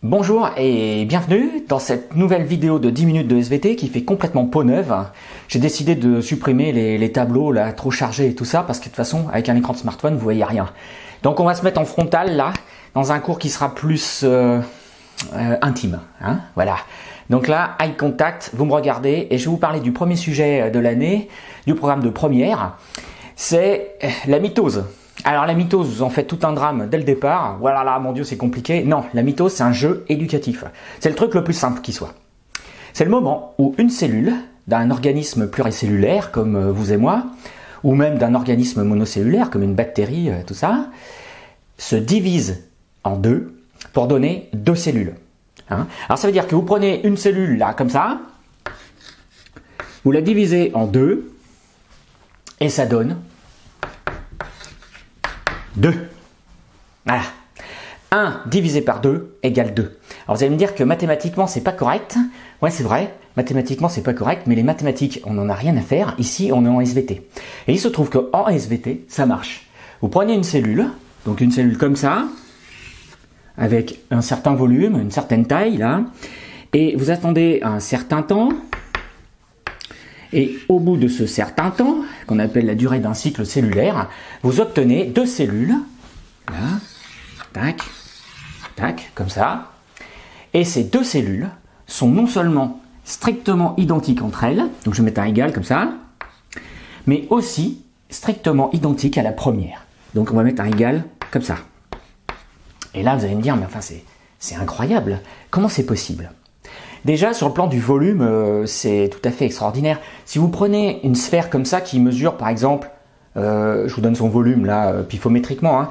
Bonjour et bienvenue dans cette nouvelle vidéo de 10 minutes de SVT qui fait complètement peau neuve. J'ai décidé de supprimer les tableaux là trop chargés et tout ça parce que de toute façon avec un écran de smartphone vous voyez rien. Donc on va se mettre en frontal là dans un cours qui sera plus intime. Hein, voilà. Donc là, eye contact, vous me regardez et je vais vous parler du premier sujet de l'année, du programme de première. C'est la mitose. Alors la mitose, vous en faites tout un drame dès le départ. Voilà, là, mon Dieu, c'est compliqué. Non, la mitose, c'est un jeu éducatif. C'est le truc le plus simple qui soit. C'est le moment où une cellule d'un organisme pluricellulaire, comme vous et moi, ou même d'un organisme monocellulaire, comme une bactérie, tout ça, se divise en deux pour donner deux cellules. Hein? Alors ça veut dire que vous prenez une cellule là, comme ça, vous la divisez en deux, et ça donne 2. Voilà. 1 divisé par 2 égale 2. Alors vous allez me dire que mathématiquement c'est pas correct. Ouais, c'est vrai, mathématiquement c'est pas correct, mais les mathématiques, on n'en a rien à faire. Ici, on est en SVT. Et il se trouve qu'en SVT, ça marche. Vous prenez une cellule, donc une cellule comme ça, avec un certain volume, une certaine taille là, et vous attendez un certain temps. Et au bout de ce certain temps, qu'on appelle la durée d'un cycle cellulaire, vous obtenez deux cellules, là, tac, tac, comme ça. Et ces deux cellules sont non seulement strictement identiques entre elles, donc je vais mettre un égal comme ça, mais aussi strictement identiques à la première. Donc on va mettre un égal comme ça. Et là vous allez me dire, mais enfin c'est incroyable, comment c'est possible ? Déjà, sur le plan du volume, c'est tout à fait extraordinaire. Si vous prenez une sphère comme ça qui mesure, par exemple, je vous donne son volume là, pifométriquement, hein,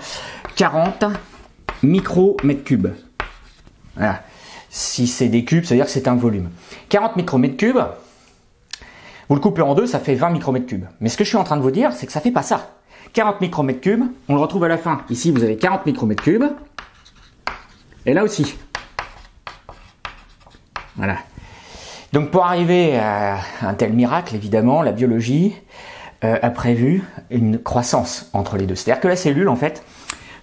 40 micromètres cubes. Voilà. Si c'est des cubes, ça veut dire que c'est un volume. 40 micromètres cubes, vous le coupez en deux, ça fait 20 micromètres cubes. Mais ce que je suis en train de vous dire, c'est que ça fait pas ça. 40 micromètres cubes, on le retrouve à la fin. Ici, vous avez 40 micromètres cubes. Et là aussi. Voilà. Donc pour arriver à un tel miracle, évidemment, la biologie a prévu une croissance entre les deux. C'est-à-dire que la cellule, en fait,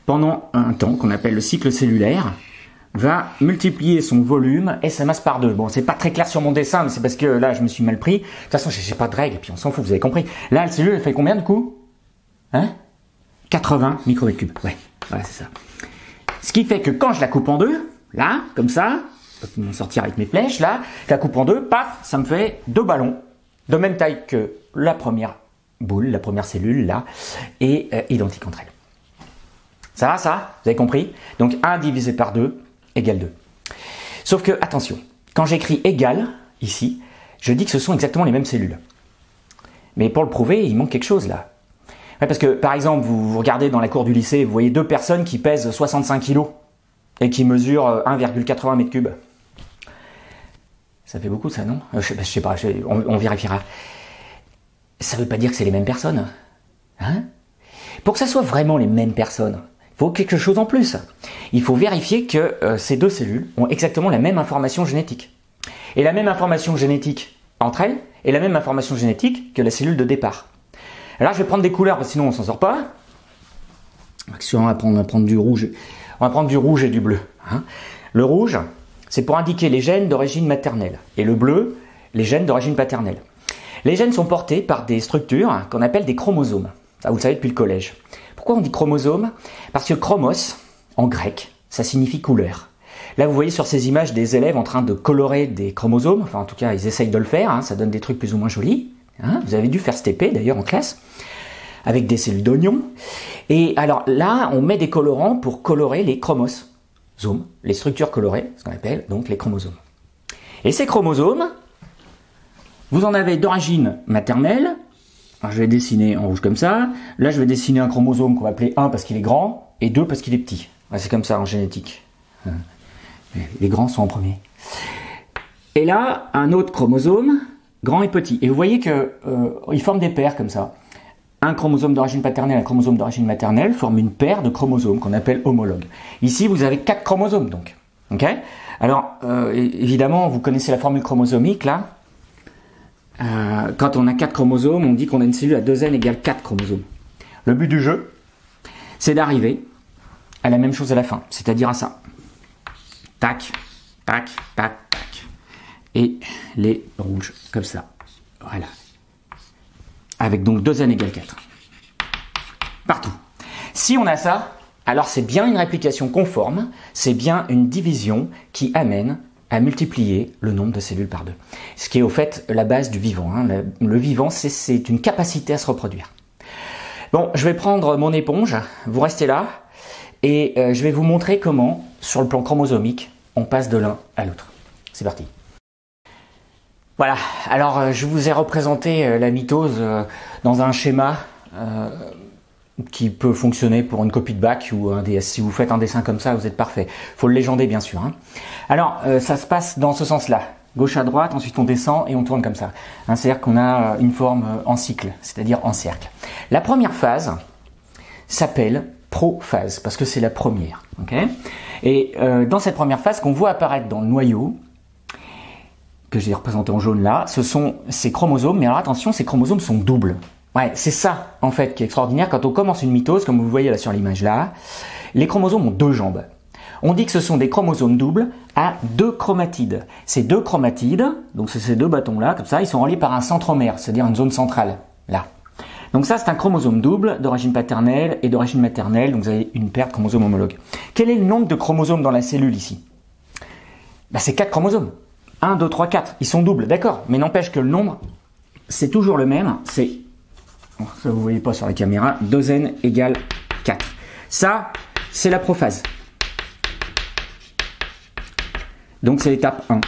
pendant un temps qu'on appelle le cycle cellulaire, va multiplier son volume et sa masse par deux. Bon, c'est pas très clair sur mon dessin, mais c'est parce que là, je me suis mal pris. De toute façon, j'ai pas de règles, et puis on s'en fout, vous avez compris. Là, la cellule, elle fait combien de coups? Hein? 80 micromètres cubes. Ouais, voilà, c'est ça. Ce qui fait que quand je la coupe en deux, là, comme ça, je peux m'en sortir avec mes flèches, là, je la coupe en deux, paf, ça me fait deux ballons, de même taille que la première boule, la première cellule, là, et identiques entre elles. Ça va, ça? Vous avez compris? Donc 1 divisé par 2 égale 2. Sauf que, attention, quand j'écris égal, ici, je dis que ce sont exactement les mêmes cellules. Mais pour le prouver, il manque quelque chose, là. Ouais, parce que, par exemple, vous regardez dans la cour du lycée, vous voyez deux personnes qui pèsent 65 kg et qui mesurent 1,80 mètres cubes. Ça fait beaucoup, ça, non? Je sais pas, on vérifiera. Ça veut pas dire que c'est les mêmes personnes. Hein? Pour que ça soit vraiment les mêmes personnes, il faut quelque chose en plus. Il faut vérifier que ces deux cellules ont exactement la même information génétique. Et la même information génétique entre elles est la même information génétique que la cellule de départ. Alors je vais prendre des couleurs, parce que sinon on s'en sort pas. On va prendre du rouge. On va prendre du rouge et du bleu. Hein? Le rouge, c'est pour indiquer les gènes d'origine maternelle. Et le bleu, les gènes d'origine paternelle. Les gènes sont portés par des structures qu'on appelle des chromosomes. Ça, vous le savez depuis le collège. Pourquoi on dit chromosome? Parce que chromos, en grec, ça signifie couleur. Là, vous voyez sur ces images des élèves en train de colorer des chromosomes. Enfin, en tout cas, ils essayent de le faire. Hein, ça donne des trucs plus ou moins jolis. Hein, vous avez dû faire cet épée, d'ailleurs, en classe, avec des cellules d'oignon. Et alors là, on met des colorants pour colorer les chromosomes, les structures colorées, ce qu'on appelle donc les chromosomes. Et ces chromosomes, vous en avez d'origine maternelle. Alors je vais dessiner en rouge comme ça. Là, je vais dessiner un chromosome qu'on va appeler 1 parce qu'il est grand et 2 parce qu'il est petit. C'est comme ça en génétique. Les grands sont en premier. Et là, un autre chromosome, grand et petit. Et vous voyez qu'ils forment des paires comme ça. Un chromosome d'origine paternelle et un chromosome d'origine maternelle forment une paire de chromosomes qu'on appelle homologues. Ici, vous avez 4 chromosomes donc. Okay? Alors, évidemment, vous connaissez la formule chromosomique là. Quand on a 4 chromosomes, on dit qu'on a une cellule à 2n égale 4 chromosomes. Le but du jeu, c'est d'arriver à la même chose à la fin, c'est-à-dire à ça. tac, tac, tac, tac. Et les rouges, comme ça. Voilà. Avec donc 2 n égale 4. Partout. Si on a ça, alors c'est bien une réplication conforme, c'est bien une division qui amène à multiplier le nombre de cellules par 2. Ce qui est au fait la base du vivant. Hein. Le vivant, c'est une capacité à se reproduire. Bon, je vais prendre mon éponge, vous restez là, et je vais vous montrer comment, sur le plan chromosomique, on passe de l'un à l'autre. C'est parti. Voilà, alors je vous ai représenté la mitose dans un schéma qui peut fonctionner pour une copie de bac ou un DS. Si vous faites un dessin comme ça, vous êtes parfait. Il faut le légender, bien sûr. Hein. Alors, ça se passe dans ce sens-là. Gauche à droite, ensuite on descend et on tourne comme ça. Hein, c'est-à-dire qu'on a une forme en cycle, c'est-à-dire en cercle. La première phase s'appelle prophase, parce que c'est la première. Okay, et dans cette première phase qu'on voit apparaître dans le noyau, que j'ai représenté en jaune là, ce sont ces chromosomes, mais alors attention, ces chromosomes sont doubles. Ouais, c'est ça, en fait, qui est extraordinaire. Quand on commence une mitose, comme vous le voyez là sur l'image là, les chromosomes ont 2 jambes. On dit que ce sont des chromosomes doubles à 2 chromatides. Ces 2 chromatides, donc c'est ces 2 bâtons là, comme ça, ils sont reliés par un centromère, c'est-à-dire une zone centrale, là. Donc ça, c'est un chromosome double d'origine paternelle et d'origine maternelle, donc vous avez une paire de chromosomes homologues. Quel est le nombre de chromosomes dans la cellule ici? Ben, c'est 4 chromosomes. 1, 2, 3, 4. Ils sont doubles, d'accord, mais n'empêche que le nombre, c'est toujours le même, c'est... Ça, vous ne voyez pas sur la caméra. 2n égale 4. Ça, c'est la prophase. Donc, c'est l'étape 1.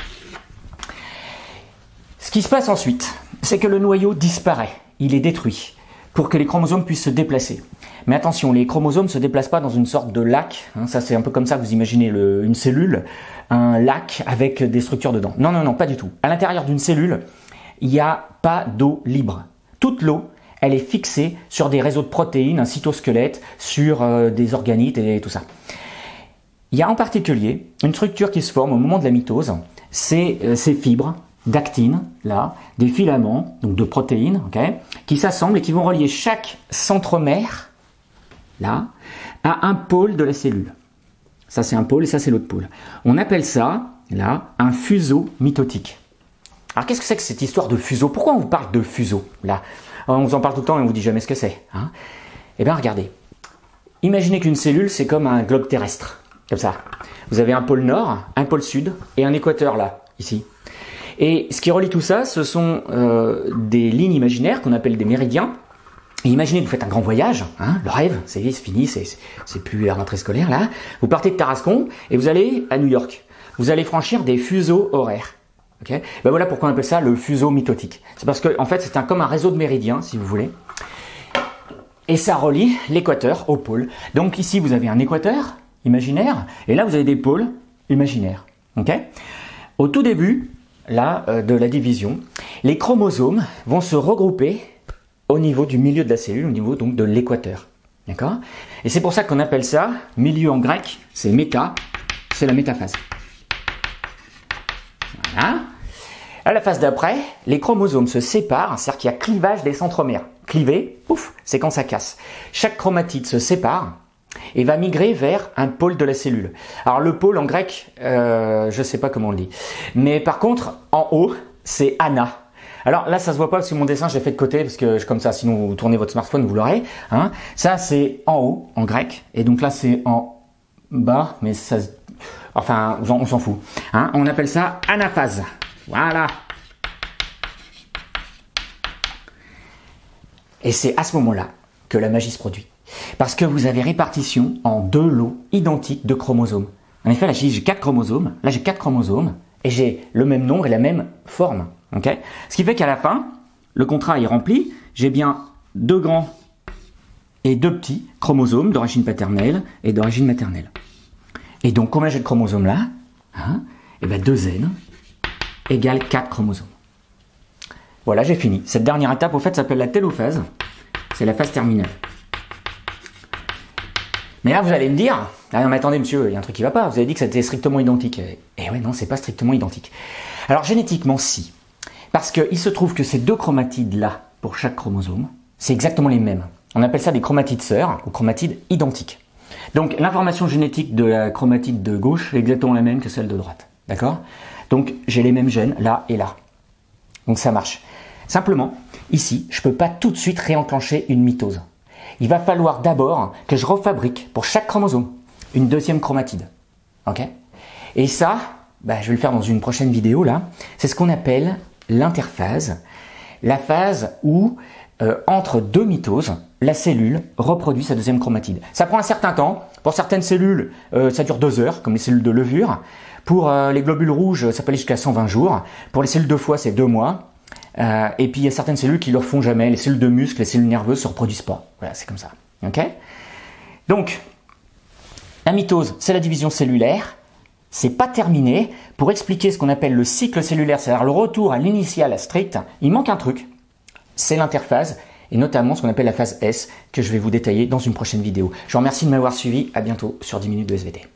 Ce qui se passe ensuite, c'est que le noyau disparaît. Il est détruit pour que les chromosomes puissent se déplacer. Mais attention, les chromosomes ne se déplacent pas dans une sorte de lac. Hein, ça, c'est un peu comme ça que vous imaginez une cellule. Un lac avec des structures dedans. Non, non, non, pas du tout. À l'intérieur d'une cellule, il n'y a pas d'eau libre. Toute l'eau, elle est fixée sur des réseaux de protéines, un cytosquelette, sur des organites et tout ça. Il y a en particulier une structure qui se forme au moment de la mitose, c'est ces fibres d'actine, là, des filaments, donc de protéines, okay, qui s'assemblent et qui vont relier chaque centromère, là, à un pôle de la cellule. Ça c'est un pôle et ça c'est l'autre pôle. On appelle ça, là, un fuseau mitotique. Alors qu'est-ce que c'est que cette histoire de fuseau? Pourquoi on vous parle de fuseau, là? On vous en parle tout le temps et on vous dit jamais ce que c'est. Hein. Eh bien, regardez. Imaginez qu'une cellule, c'est comme un globe terrestre. Comme ça. Vous avez un pôle nord, un pôle sud et un équateur là, ici. Et ce qui relie tout ça, ce sont des lignes imaginaires qu'on appelle des méridiens. Et imaginez que vous faites un grand voyage, hein, le rêve, c'est fini, c'est plus la rentrée scolaire là. Vous partez de Tarascon et vous allez à New York. Vous allez franchir des fuseaux horaires. Okay, ben voilà pourquoi on appelle ça le fuseau mitotique. C'est parce que en fait c'est comme un réseau de méridiens si vous voulez. Et ça relie l'équateur au pôle. Donc ici vous avez un équateur imaginaire et là vous avez des pôles imaginaires. Okay, au tout début là, de la division, les chromosomes vont se regrouper au niveau du milieu de la cellule, au niveau donc de l'équateur. D'accord? Et c'est pour ça qu'on appelle ça, milieu en grec, c'est méta, c'est la métaphase. Voilà. À la phase d'après, les chromosomes se séparent, c'est-à-dire qu'il y a clivage des centromères. Cliver, pouf, c'est quand ça casse. Chaque chromatide se sépare et va migrer vers un pôle de la cellule. Alors le pôle en grec, je ne sais pas comment on le dit. Mais par contre, en haut, c'est ana. Alors là, ça se voit pas parce que mon dessin, je l'ai fait de côté, parce que comme ça, sinon vous tournez votre smartphone, vous l'aurez. Hein. Ça, c'est en haut, en grec. Et donc là, c'est en bas, mais ça... Enfin, on s'en fout. Hein. On appelle ça anaphase. Voilà. Et c'est à ce moment-là que la magie se produit. Parce que vous avez répartition en 2 lots identiques de chromosomes. En effet, là, j'ai 4 chromosomes. Là, j'ai 4 chromosomes. Et j'ai le même nombre et la même forme. Okay, ce qui fait qu'à la fin, le contrat est rempli. J'ai bien 2 grands et 2 petits chromosomes d'origine paternelle et d'origine maternelle. Et donc, combien j'ai de chromosomes là, hein? Eh bien, 2n égale 4 chromosomes. Voilà, j'ai fini. Cette dernière étape, au fait, s'appelle la télophase. C'est la phase terminale. Mais là, vous allez me dire, ah non, mais attendez, monsieur, il y a un truc qui ne va pas. Vous avez dit que c'était strictement identique. Et ouais, non, c'est pas strictement identique. Alors, génétiquement, si. Parce qu'il se trouve que ces 2 chromatides-là, pour chaque chromosome, c'est exactement les mêmes. On appelle ça des chromatides sœurs ou chromatides identiques. Donc l'information génétique de la chromatide de gauche est exactement la même que celle de droite. D'accord? Donc j'ai les mêmes gènes là et là. Donc ça marche. Simplement, ici, je ne peux pas tout de suite réenclencher une mitose. Il va falloir d'abord que je refabrique pour chaque chromosome une deuxième chromatide. Ok? Et ça, je vais le faire dans une prochaine vidéo là. C'est ce qu'on appelle l'interphase. La phase où, entre deux mitoses, la cellule reproduit sa deuxième chromatide. Ça prend un certain temps. Pour certaines cellules, ça dure 2 heures, comme les cellules de levure. Pour les globules rouges, ça peut aller jusqu'à 120 jours. Pour les cellules de foie, c'est 2 mois. Et puis il y a certaines cellules qui ne le font jamais. Les cellules de muscles, les cellules nerveuses ne se reproduisent pas. Voilà, c'est comme ça. Ok? Donc, la mitose, c'est la division cellulaire. C'est pas terminé. Pour expliquer ce qu'on appelle le cycle cellulaire, c'est-à-dire le retour à l'initiale strict, il manque un truc. C'est l'interphase, et notamment ce qu'on appelle la phase S, que je vais vous détailler dans une prochaine vidéo. Je vous remercie de m'avoir suivi. À bientôt sur 10 minutes de SVT.